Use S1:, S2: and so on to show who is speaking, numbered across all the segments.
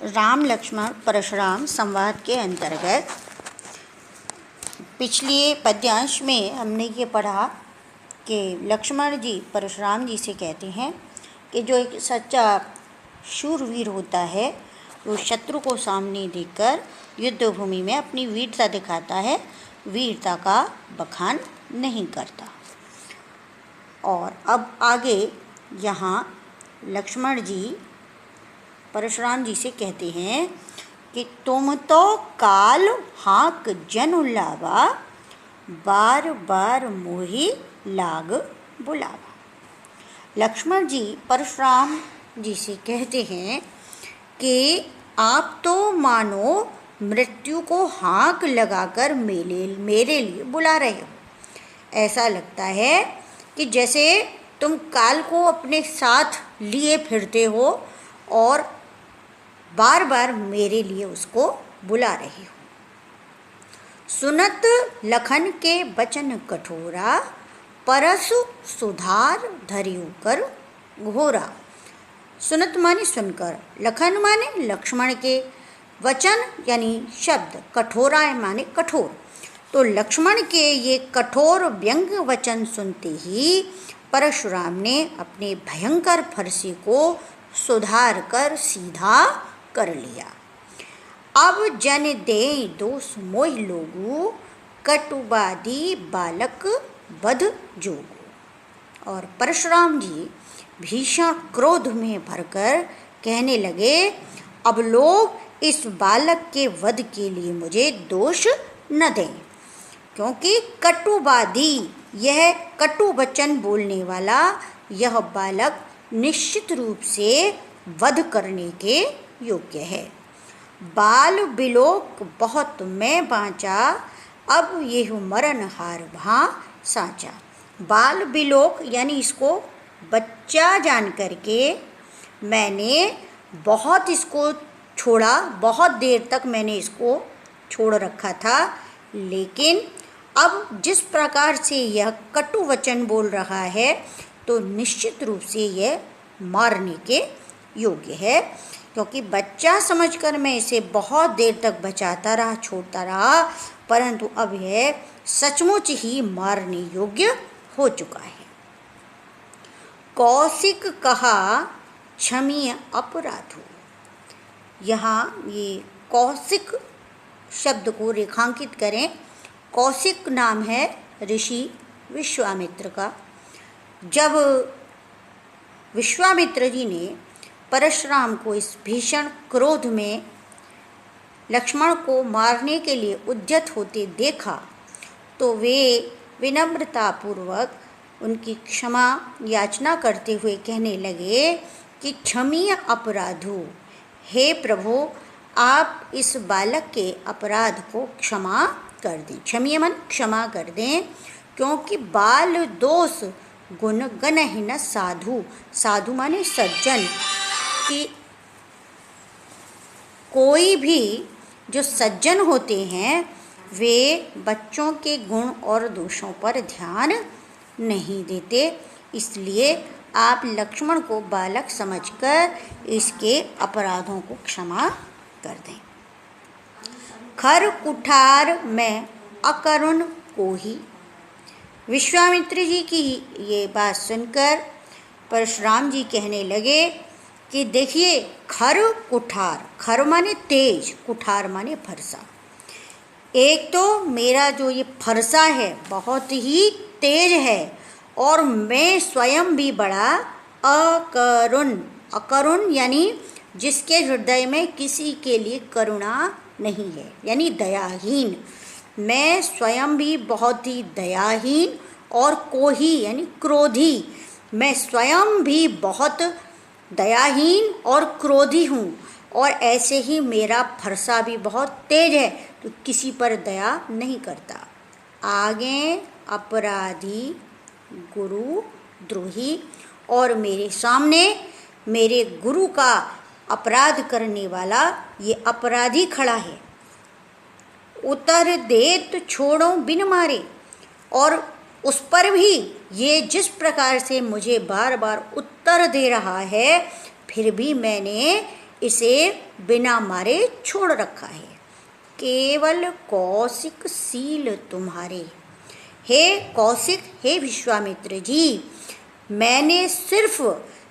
S1: राम लक्ष्मण परशुराम संवाद के अंतर्गत पिछले पद्यांश में हमने ये पढ़ा कि लक्ष्मण जी परशुराम जी से कहते हैं कि जो एक सच्चा शूरवीर होता है वो शत्रु को सामने देखकर युद्ध भूमि में अपनी वीरता दिखाता है, वीरता का बखान नहीं करता। और अब आगे यहाँ लक्ष्मण जी परशुराम जी से कहते हैं कि तुम तो काल हाक जन लावा, बार बार मोहि लाग बुलावा। लक्ष्मण जी परशुराम जी से कहते हैं कि आप तो मानो मृत्यु को हाँक लगाकर मेरे लिए बुला रहे हो। ऐसा लगता है कि जैसे तुम काल को अपने साथ लिए फिरते हो और बार बार मेरे लिए उसको बुला रहे हो। सुनत लखन के बचन कठोरा, परसु सुधार धरियु कर घोरा। सुनत माने सुनकर, लखन माने लक्ष्मण के, वचन यानी शब्द, कठोरा माने कठोर। तो लक्ष्मण के ये कठोर व्यंग वचन सुनते ही परशुराम ने अपने भयंकर फरसे को सुधार कर सीधा कर लिया। अब जन दे दोष मोह लोगु, कटुबादी बालक वध जोगु। और परशुराम जी भीषण क्रोध में भरकर कहने लगे, अब लोग इस बालक के वध के लिए मुझे दोष न दें, क्योंकि कटुबादी, यह कटु वचन बोलने वाला यह बालक निश्चित रूप से वध करने के योग्य है। बाल बिलोक बहुत मैं बाँचा, अब यह मरण हार भा साँचा। बाल बिलोक यानी इसको बच्चा जान करके मैंने बहुत इसको छोड़ा, बहुत देर तक मैंने इसको छोड़ रखा था, लेकिन अब जिस प्रकार से यह कटु वचन बोल रहा है तो निश्चित रूप से यह मारने के योग्य है, क्योंकि बच्चा समझकर मैं इसे बहुत देर तक बचाता रहा, छोड़ता रहा, परंतु अब यह सचमुच ही मारने योग्य हो चुका है। कौशिक कहा क्षमीय अपराधो। यहाँ ये कौशिक शब्द को रेखांकित करें। कौशिक नाम है ऋषि विश्वामित्र का। जब विश्वामित्र जी ने परशुराम को इस भीषण क्रोध में लक्ष्मण को मारने के लिए उद्यत होते देखा तो वे विनम्रतापूर्वक उनकी क्षमा याचना करते हुए कहने लगे कि क्षमीय अपराधो, हे प्रभु आप इस बालक के अपराध को क्षमा कर दें। क्षमीय मन क्षमा कर दें, क्योंकि बाल दोष गुण गणहि न साधु। साधु माने सज्जन, कि कोई भी जो सज्जन होते हैं वे बच्चों के गुण और दोषों पर ध्यान नहीं देते। इसलिए आप लक्ष्मण को बालक समझकर इसके अपराधों को क्षमा कर दें। खर कुठार में अकरुण कोही। विश्वामित्र जी की ये बात सुनकर परशुराम जी कहने लगे कि देखिए, खर कुठार, खर माने तेज, कुठार माने फरसा। एक तो मेरा जो ये फरसा है बहुत ही तेज है और मैं स्वयं भी बड़ा अकरुण। अकरुण यानी जिसके हृदय में किसी के लिए करुणा नहीं है, यानी दयाहीन। मैं स्वयं भी बहुत ही दयाहीन और कोही यानी क्रोधी। मैं स्वयं भी बहुत दयाहीन और क्रोधी हूँ, और ऐसे ही मेरा फरसा भी बहुत तेज है, तो किसी पर दया नहीं करता। आगे अपराधी गुरु द्रोही, और मेरे सामने मेरे गुरु का अपराध करने वाला ये अपराधी खड़ा है। उतर देत छोड़ो बिन मारे, और उस पर भी ये जिस प्रकार से मुझे बार बार उत्तर दे रहा है, फिर भी मैंने इसे बिना मारे छोड़ रखा है। केवल कौशिक शील तुम्हारे। हे कौशिक, हे विश्वामित्र जी, मैंने सिर्फ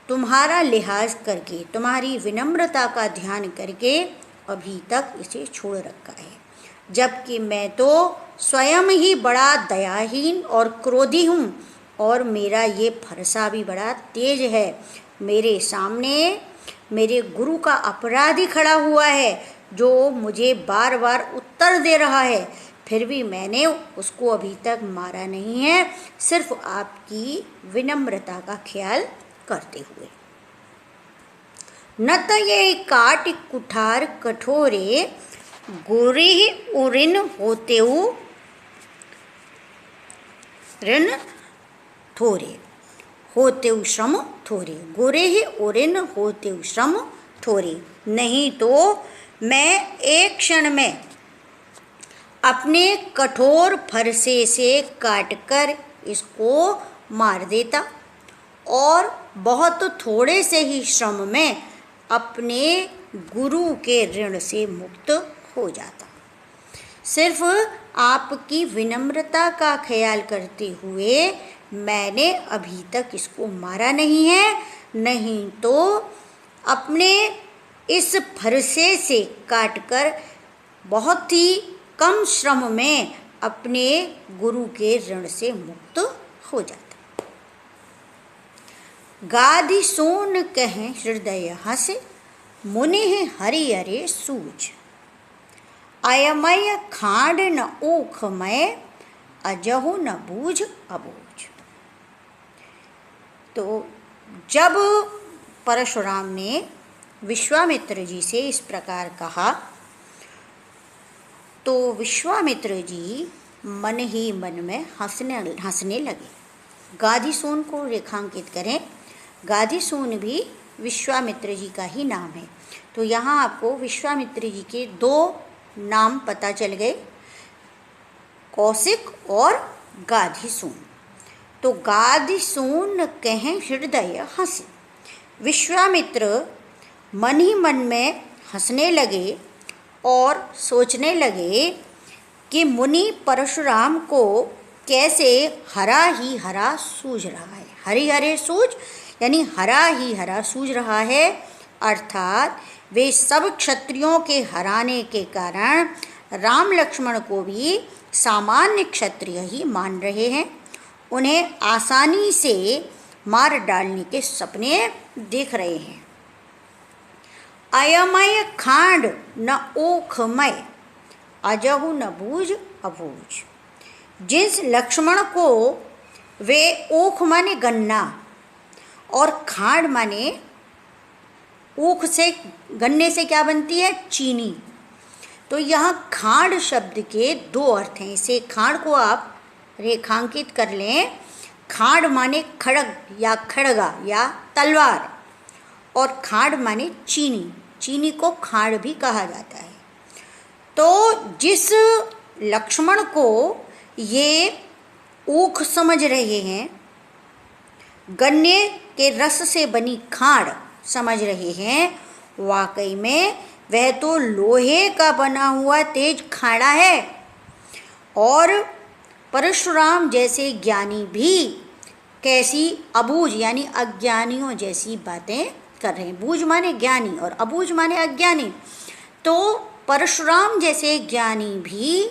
S1: तुम्हारा लिहाज करके, तुम्हारी विनम्रता का ध्यान करके अभी तक इसे छोड़ रखा है, जबकि मैं तो स्वयं ही बड़ा दयाहीन और क्रोधी हूँ और मेरा ये फरसा भी बड़ा तेज है। मेरे सामने मेरे गुरु का अपराधी खड़ा हुआ है जो मुझे बार बार उत्तर दे रहा है, फिर भी मैंने उसको अभी तक मारा नहीं है, सिर्फ आपकी विनम्रता का ख्याल करते हुए। न त ये काट कुठार कठोरे, गोरे उरिन होतेउ ऋण थोरे, होतेउ श्रम थोरे। गोरे ही उरिन होतेउ श्रम थोरे। नहीं तो मैं एक क्षण में अपने कठोर फरसे से काटकर इसको मार देता और बहुत थोड़े से ही श्रम में अपने गुरु के ऋण से मुक्त हो जाता। सिर्फ आपकी विनम्रता का ख्याल करते हुए मैंने अभी तक इसको मारा नहीं है, नहीं तो अपने इस फरसे से काटकर बहुत ही कम श्रम में अपने गुरु के ऋण से मुक्त हो जाता। गाधि सोन कहें हृदय हसे, मुनि हरि हरे सूझ। अयमय खांड न ओखमय, अजहु न बूझ अबूझ। तो जब परशुराम ने विश्वामित्र जी से इस प्रकार कहा तो विश्वामित्र जी मन ही मन में हंसने लगे। गाधीसून को रेखांकित करें। गाधीसून भी विश्वामित्र जी का ही नाम है। तो यहाँ आपको विश्वामित्र जी के दो नाम पता चल गए, कौशिक और गाधीसून। तो गाधीसून कहें हृदय हंसे। विश्वामित्र मन ही मन में हंसने लगे और सोचने लगे कि मुनि परशुराम को कैसे हरा ही हरा सूझ रहा है। हरि हरे सूझ यानी हरा ही हरा सूझ रहा है, अर्थात वे सब क्षत्रियों के हराने के कारण राम लक्ष्मण को भी सामान्य क्षत्रिय ही मान रहे हैं। उन्हें आसानी से मार डालने के सपने देख रहे हैं। अयमय खांड न ओखमय, अजहु न बूझ अबूझ। जिस लक्ष्मण को वे ओख माने गन्ना और खांड माने ऊख से, गन्ने से क्या बनती है, चीनी। तो यहाँ खांड शब्द के दो अर्थ हैं। इसे खांड को आप रेखांकित कर लें। खांड माने खड़ग या खड़गा या तलवार और खांड माने चीनी। चीनी को खांड भी कहा जाता है। तो जिस लक्ष्मण को ये ऊख समझ रहे हैं, गन्ने के रस से बनी खांड समझ रहे हैं, वाकई में वह तो लोहे का बना हुआ तेज खाड़ा है। और परशुराम जैसे ज्ञानी भी कैसी अबूझ यानी अज्ञानियों जैसी बातें कर रहे हैं। बूझ माने ज्ञानी और अबूझ माने अज्ञानी। तो परशुराम जैसे ज्ञानी भी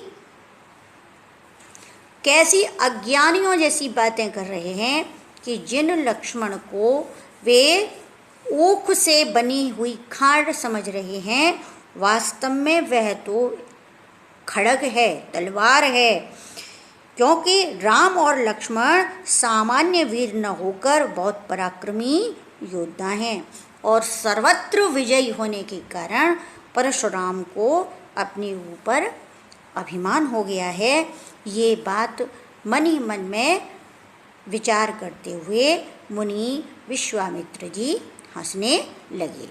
S1: कैसी अज्ञानियों जैसी बातें कर रहे हैं कि जिन लक्ष्मण को वे ऊख से बनी हुई खांड समझ रहे हैं, वास्तव में वह तो खड़ग है, तलवार है। क्योंकि राम और लक्ष्मण सामान्य वीर न होकर बहुत पराक्रमी योद्धा हैं और सर्वत्र विजयी होने के कारण परशुराम को अपने ऊपर अभिमान हो गया है। ये बात मन ही मन में विचार करते हुए मुनि विश्वामित्र जी हंसने लगे।